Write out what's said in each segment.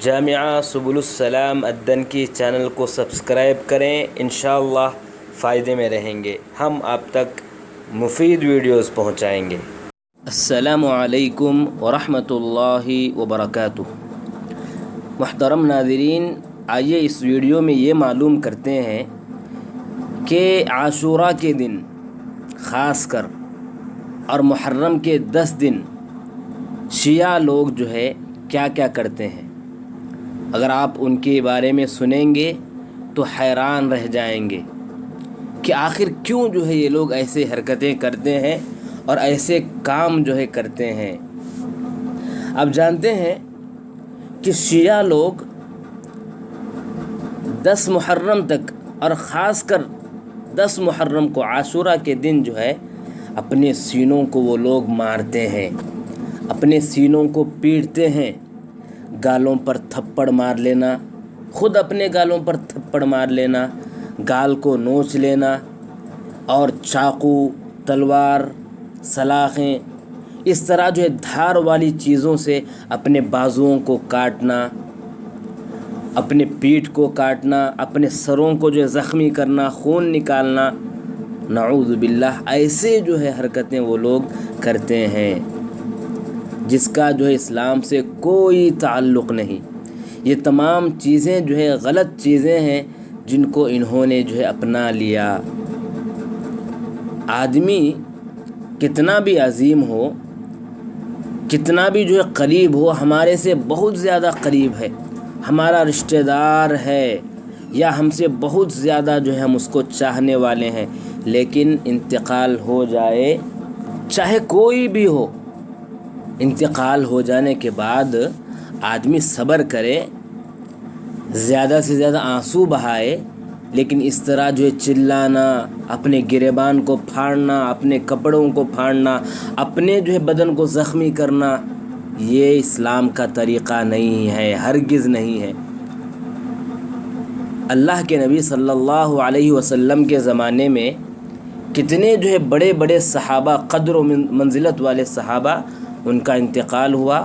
جامعہ سبل السلام الدن کی چینل کو سبسکرائب کریں، انشاءاللہ فائدے میں رہیں گے، ہم آپ تک مفید ویڈیوز پہنچائیں گے۔ السلام علیکم ورحمۃ اللہ وبرکاتہ۔ محترم ناظرین، آئیے اس ویڈیو میں یہ معلوم کرتے ہیں کہ عاشوراء کے دن خاص کر اور محرم کے 10 دن شیعہ لوگ جو ہے کیا کیا کرتے ہیں۔ اگر آپ ان کے بارے میں سنیں گے تو حیران رہ جائیں گے کہ آخر کیوں جو ہے یہ لوگ ایسے حرکتیں کرتے ہیں اور ایسے کام جو ہے کرتے ہیں۔ اب جانتے ہیں کہ شیعہ لوگ 10 محرم تک اور خاص کر 10 محرم کو عاشوراء کے دن جو ہے اپنے سینوں کو وہ لوگ مارتے ہیں، اپنے سینوں کو پیٹتے ہیں، گالوں پر تھپڑ مار لینا، خود اپنے گالوں پر تھپڑ مار لینا، گال کو نوچ لینا اور چاقو، تلوار، سلاخیں، اس طرح جو ہے دھار والی چیزوں سے اپنے بازوؤں کو کاٹنا، اپنے پیٹھ کو کاٹنا، اپنے سروں کو جو ہے زخمی کرنا، خون نکالنا، نعوذ باللہ ایسے جو ہے حرکتیں وہ لوگ کرتے ہیں جس کا جو ہے اسلام سے کوئی تعلق نہیں۔ یہ تمام چیزیں جو ہے غلط چیزیں ہیں جن کو انہوں نے جو ہے اپنا لیا۔ آدمی کتنا بھی عظیم ہو، کتنا بھی جو ہے قریب ہو، ہمارے سے بہت زیادہ قریب ہے، ہمارا رشتہ دار ہے یا ہم سے بہت زیادہ جو ہے ہم اس کو چاہنے والے ہیں، لیکن انتقال ہو جائے، چاہے کوئی بھی ہو، انتقال ہو جانے کے بعد آدمی صبر کرے، زیادہ سے زیادہ آنسو بہائے، لیکن اس طرح جو ہے چلانا، اپنے گریبان کو پھاڑنا، اپنے کپڑوں کو پھاڑنا، اپنے جو ہے بدن کو زخمی کرنا، یہ اسلام کا طریقہ نہیں ہے، ہرگز نہیں ہے۔ اللہ کے نبی صلی اللہ علیہ وسلم کے زمانے میں کتنے جو ہے بڑے بڑے صحابہ، قدر و منزلت والے صحابہ، ان کا انتقال ہوا۔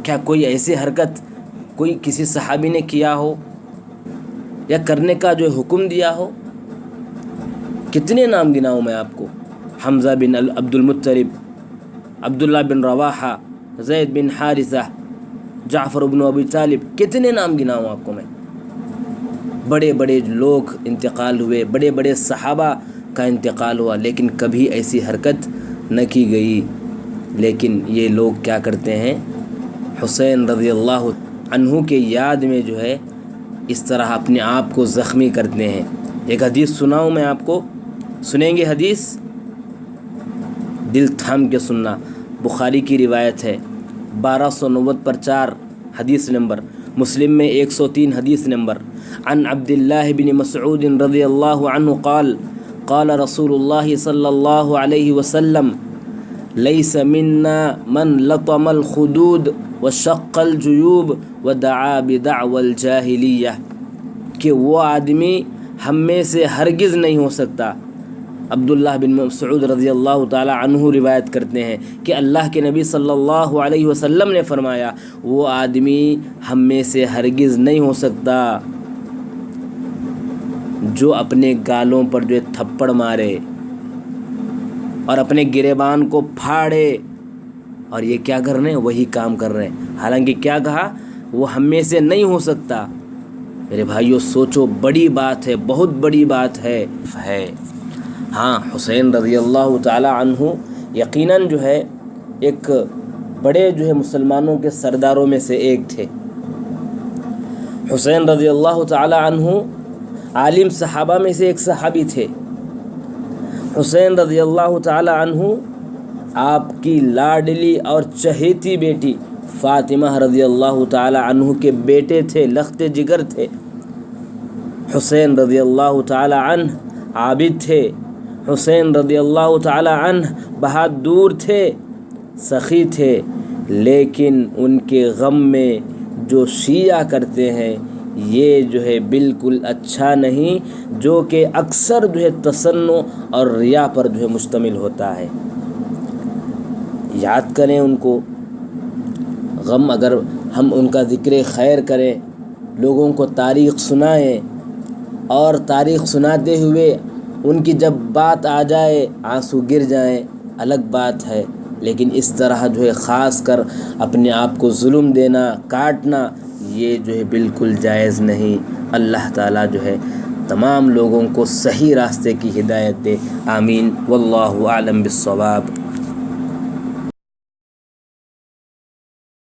کیا کوئی ایسی حرکت کوئی کسی صحابی نے کیا ہو یا کرنے کا جو حکم دیا ہو؟ کتنے نام گناؤں میں آپ کو؟ حمزہ بن عبد المطلب، عبداللہ بن رواحہ، زید بن حارثہ، جعفر بن ابی طالب، کتنے نام گناؤں آپ کو میں؟ بڑے بڑے لوگ انتقال ہوئے، بڑے بڑے صحابہ کا انتقال ہوا، لیکن کبھی ایسی حرکت نہ کی گئی۔ لیکن یہ لوگ کیا کرتے ہیں؟ حسین رضی اللہ عنہ کے یاد میں جو ہے اس طرح اپنے آپ کو زخمی کرتے ہیں۔ ایک حدیث سناؤں میں آپ کو، سنیں گے حدیث؟ دل تھام کے سننا، بخاری کی روایت ہے، 1290 پر 4 حدیث نمبر، مسلم میں 103 حدیث نمبر۔ عن عبد اللہ بن مسعود رضی اللہ عنہ قال قال رسول اللہ صلی اللہ علیہ وسلم لیس منا من لطم الخدود وشق الجیوب ودعا بدعوى الجاہلیہ، کہ وہ آدمی ہم میں سے ہرگز نہیں ہو سکتا۔ عبداللہ بن مسعود رضی اللہ تعالی عنہ روایت کرتے ہیں کہ اللہ کے نبی صلی اللہ علیہ وسلم نے فرمایا، وہ آدمی ہم میں سے ہرگز نہیں ہو سکتا جو اپنے گالوں پر جو تھپڑ مارے اور اپنے گریبان کو پھاڑے، اور یہ کیا کر رہے ہیں؟ وہی کام کر رہے ہیں۔ حالانکہ کیا کہا؟ وہ ہم میں سے نہیں ہو سکتا۔ میرے بھائیوں سوچو، بڑی بات ہے، بہت بڑی بات ہے۔ ہاں، حسین رضی اللہ تعالی عنہ یقیناً جو ہے ایک بڑے جو ہے مسلمانوں کے سرداروں میں سے ایک تھے۔ حسین رضی اللہ تعالی عنہ عالم صحابہ میں سے ایک صحابی تھے۔ حسین رضی اللہ تعالی عنہ آپ کی لاڈلی اور چہیتی بیٹی فاطمہ رضی اللہ تعالی عنہ کے بیٹے تھے، لخت جگر تھے۔ حسین رضی اللہ تعالی عنہ عابد تھے، حسین رضی اللہ تعالی عنہ بہادر تھے، سخی تھے، لیکن ان کے غم میں جو شیعہ کرتے ہیں یہ جو ہے بالکل اچھا نہیں، جو کہ اکثر جو ہے تصنع اور ریا پر جو ہے مشتمل ہوتا ہے۔ یاد کریں ان کو، غم اگر ہم ان کا ذکر خیر کریں، لوگوں کو تاریخ سنائیں، اور تاریخ سناتے ہوئے ان کی جب بات آ جائے آنسو گر جائیں، الگ بات ہے، لیکن اس طرح جو ہے خاص کر اپنے آپ کو ظلم دینا، کاٹنا، یہ جو ہے بالکل جائز نہیں۔ اللہ تعالیٰ جو ہے تمام لوگوں کو صحیح راستے کی ہدایت دے، آمین، واللہ اعلم بالصواب۔